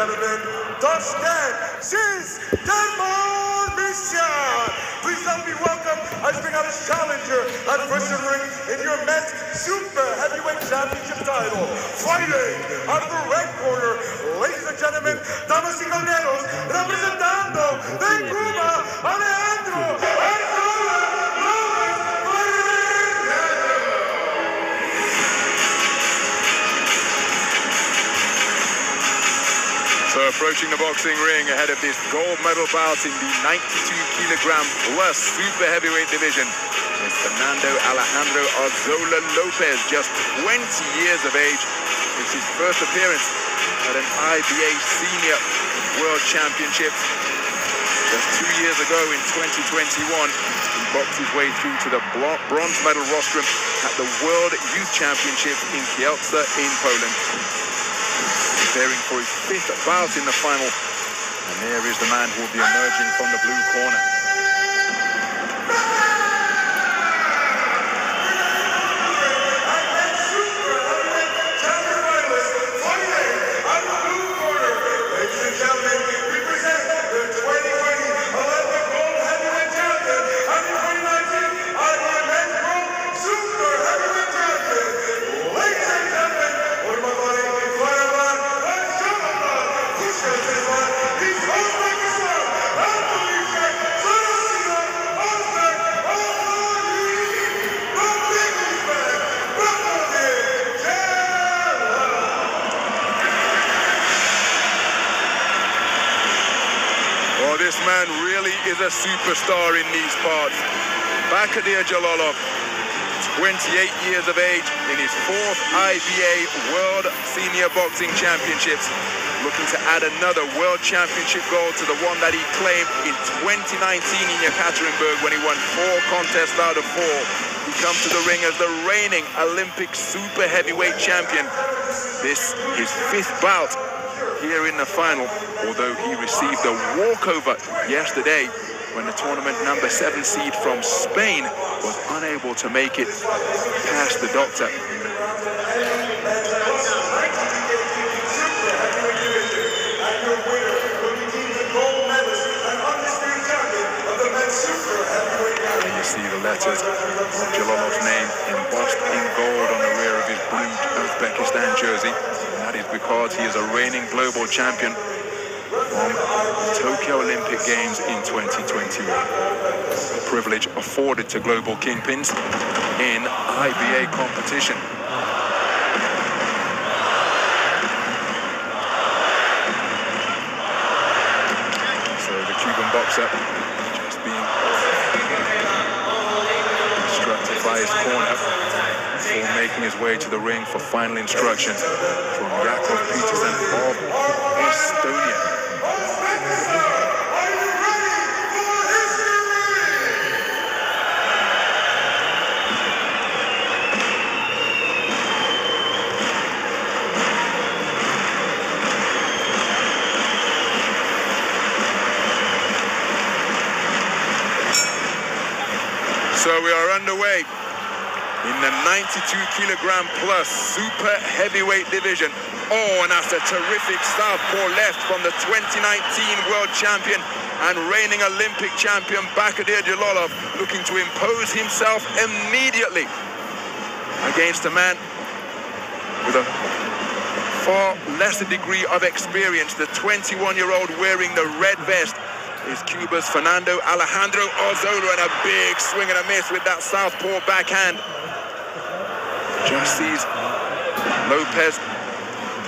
gentlemen, Tashkent2023. Please help me welcome as we got a challenger adversary in your men's super heavyweight championship title. Fighting out of the red corner, ladies and gentlemen, damas y caballeros, representando de Cuba, Alejandro. So approaching the boxing ring ahead of this gold medal bout in the 92kg plus super heavyweight division is Fernando Alejandro Arzola Lopez, just 20 years of age. It's his first appearance at an IBA Senior World Championships. Just 2 years ago in 2021, he boxed his way through to the bronze medal rostrum at the World Youth Championship in Kielce in Poland. Preparing for his 5th bout in the final. And there is the man who will be emerging from the blue corner. This man really is a superstar in these parts. Bahodir Jalolov, 28 years of age, in his 4th IBA World Senior Boxing Championships, looking to add another World Championship gold to the one that he claimed in 2019 in Yekaterinburg when he won 4 contests out of 4. He comes to the ring as the reigning Olympic super heavyweight champion. This is his 5th bout here in the final, although he received a walkover yesterday when the tournament number 7 seed from Spain was unable to make it past the doctor. And you see the letters of Jalolov's name embossed in gold on the rear of his blue Uzbekistan jersey. That is because he is a reigning global champion from the Tokyo Olympic Games in 2021. A privilege afforded to global kingpins in IBA competition. So the Cuban boxer just being instructed by his corner before making his way to the ring for final instructions from Jakub Peterson of Estonia. So we are underway in the 92kg plus super heavyweight division. Oh, and that's a terrific southpaw left from the 2019 world champion and reigning Olympic champion Bahodir Jalolov, looking to impose himself immediately against a man with a far lesser degree of experience. The 21-year-old wearing the red vest is Cuba's Fernando Alejandro Arzola, and a big swing and a miss with that southpaw backhand. Just sees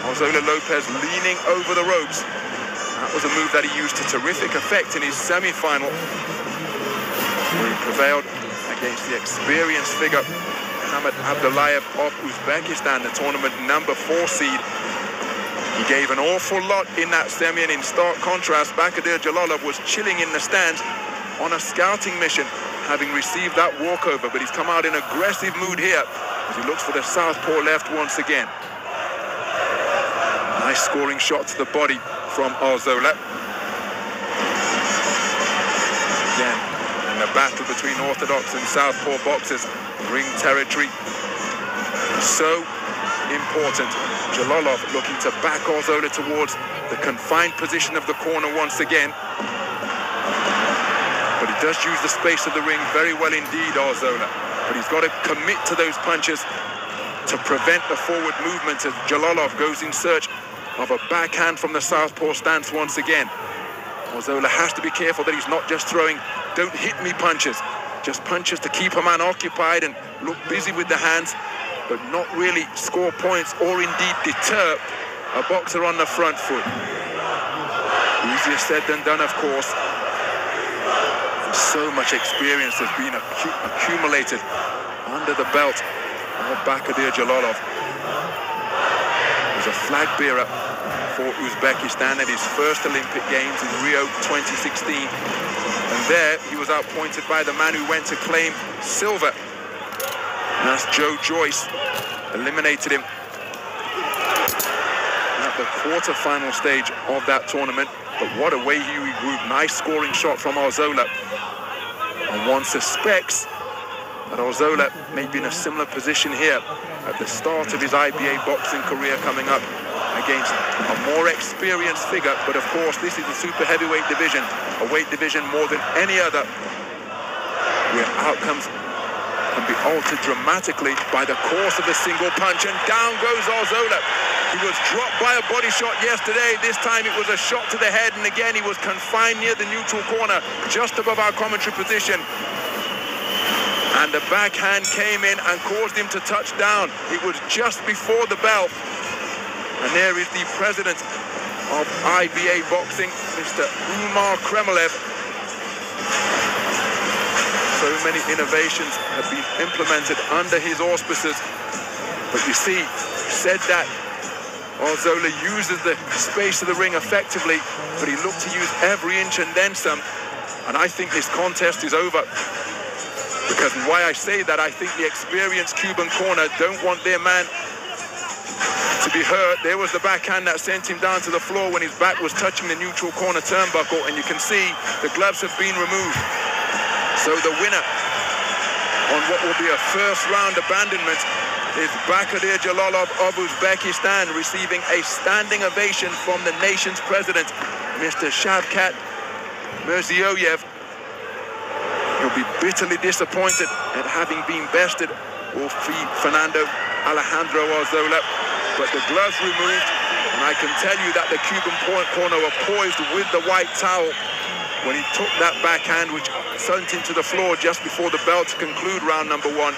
Arzola Lopez leaning over the ropes. That was a move that he used to terrific effect in his semi-final, where he prevailed against the experienced figure Muhammad Abdullayev of Uzbekistan, the tournament number 4 seed. He gave an awful lot in that semi, and in stark contrast, Bahodir Jalolov was chilling in the stands on a scouting mission, having received that walkover, but he's come out in aggressive mood here as he looks for the southpaw left once again. Nice scoring shot to the body from Arzola. Again, in the battle between orthodox and southpaw boxers, ring territory so important Jalolov looking to back Arzola towards the confined position of the corner once again. But he does use the space of the ring very well indeed, Arzola. But he's got to commit to those punches to prevent the forward movement as Jalolov goes in search of a backhand from the southpaw stance once again. Arzola has to be careful that he's not just throwing don't hit me punches, just punches to keep a man occupied and look busy with the hands, but not really score points or indeed deter a boxer on the front foot. Easier said than done, of course. So much experience has been accumulated under the belt of Bahodir Jalolov. He's a flag bearer for Uzbekistan at his first Olympic Games in Rio 2016. And there he was outpointed by the man who went to claim silver. And that's Joe Joyce. Eliminated him at the quarter-final stage of that tournament. But what a way he regrouped. Nice scoring shot from Arzola. And one suspects that Arzola may be in a similar position here at the start of his IBA boxing career coming up against a more experienced figure. But of course, this is the super heavyweight division, a weight division more than any other, where outcomes can be altered dramatically by the course of a single punch. And down goes Arzola. He was dropped by a body shot yesterday. This time it was a shot to the head, and again he was confined near the neutral corner, just above our commentary position. And the backhand came in and caused him to touch down. It was just before the bell. And there is the president of IBA Boxing, Mr. Umar Kremlev. So many innovations have been implemented under his auspices. But you see, said that Arzola uses the space of the ring effectively, but he looked to use every inch and then some. And I think this contest is over. Because why I say that, I think the experienced Cuban corner don't want their man to be hurt. There was the backhand that sent him down to the floor when his back was touching the neutral corner turnbuckle, and you can see the gloves have been removed. So the winner on what will be a first round abandonment is Bahodir Jalolov of Uzbekistan, receiving a standing ovation from the nation's president, Mr. Shavkat Mirziyoyev. He'll be bitterly disappointed at having been bested, Fernando Alejandro Arzola. But the gloves removed, and I can tell you that the Cuban corner were poised with the white towel when he took that backhand, which sent him to the floor just before the bell to conclude round number one.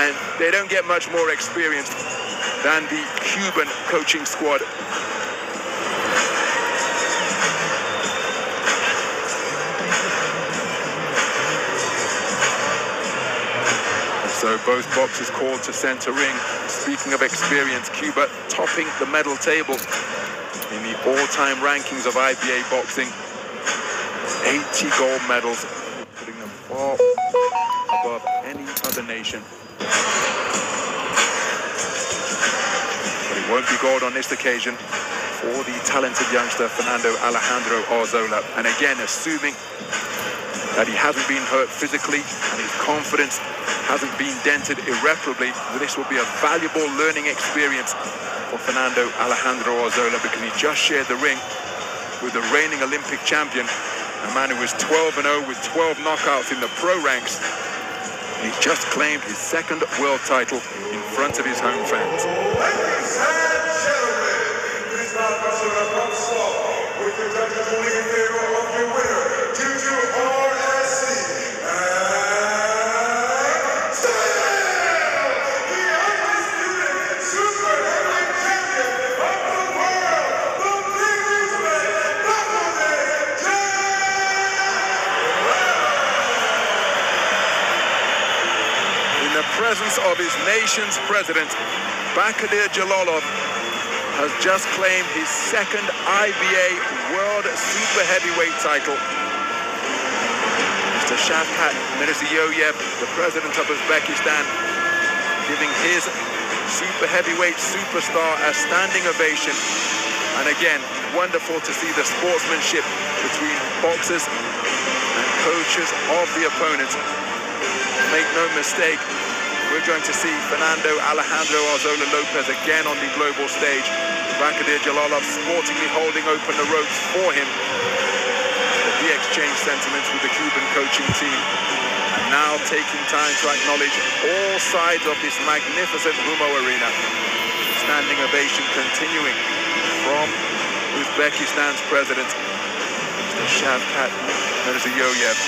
And they don't get much more experienced than the Cuban coaching squad. So both boxers called to center ring. Speaking of experience, Cuba topping the medal table in the all-time rankings of IBA boxing. 80 gold medals, putting them far above any other nation. But it won't be gold on this occasion for the talented youngster Fernando Alejandro Arzola. And again, assuming that he hasn't been hurt physically and his confidence hasn't been dented irreparably, this will be a valuable learning experience for Fernando Alejandro Arzola, because he just shared the ring with the reigning Olympic champion, a man who was 12-0 with 12 knockouts in the pro ranks. He just claimed his second world title in front of his home fans. Ladies and gentlemen, please now consider a pump stop with your judges ruling in favor of your winner due to RSC. And still, the undisputed super heavyweight champion of the world, the Big Uzbek, Bahodir Jalolov. In the presence of his nation's president, Bahodir Jalolov has just claimed his second IBA World Super Heavyweight title. Mr. Shavkat Mirziyoyev, the president of Uzbekistan, giving his super heavyweight superstar a standing ovation. And again, wonderful to see the sportsmanship between boxers and coaches of the opponent. Make no mistake, we're going to see Fernando Alejandro Arzola Lopez again on the global stage. Bahodir Jalolov sportingly holding open the ropes for him. He exchanged sentiments with the Cuban coaching team. And now taking time to acknowledge all sides of this magnificent Humo Arena. Standing ovation continuing from Uzbekistan's president, Mr. Shavkat Mirziyoyev.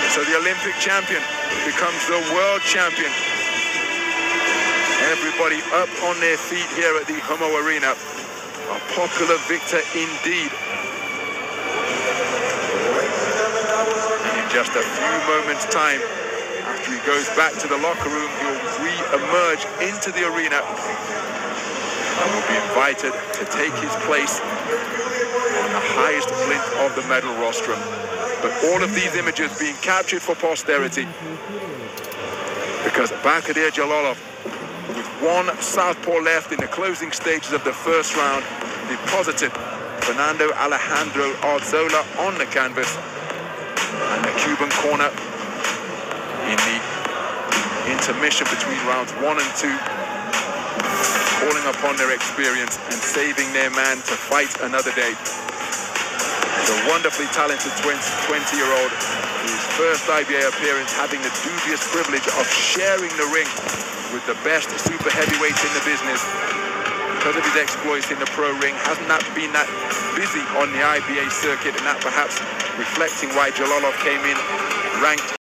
So the Olympic champion becomes the world champion. Everybody up on their feet here at the Humo Arena. A popular victor indeed. And in just a few moments' time, after he goes back to the locker room, he'll re-emerge into the arena and will be invited to take his place on the highest plinth of the medal rostrum. But all of these images being captured for posterity, because Bahodir Jalolov, with one southpaw left in the closing stages of the first round, deposited Fernando Alejandro Arzola on the canvas, and the Cuban corner in the intermission between rounds 1 and 2, calling upon their experience and saving their man to fight another day. The wonderfully talented 20-year-old, whose first IBA appearance having the dubious privilege of sharing the ring with the best super heavyweights in the business. Because of his exploits in the pro ring, hasn't been that busy on the IBA circuit, and that perhaps reflecting why Jalolov came in ranked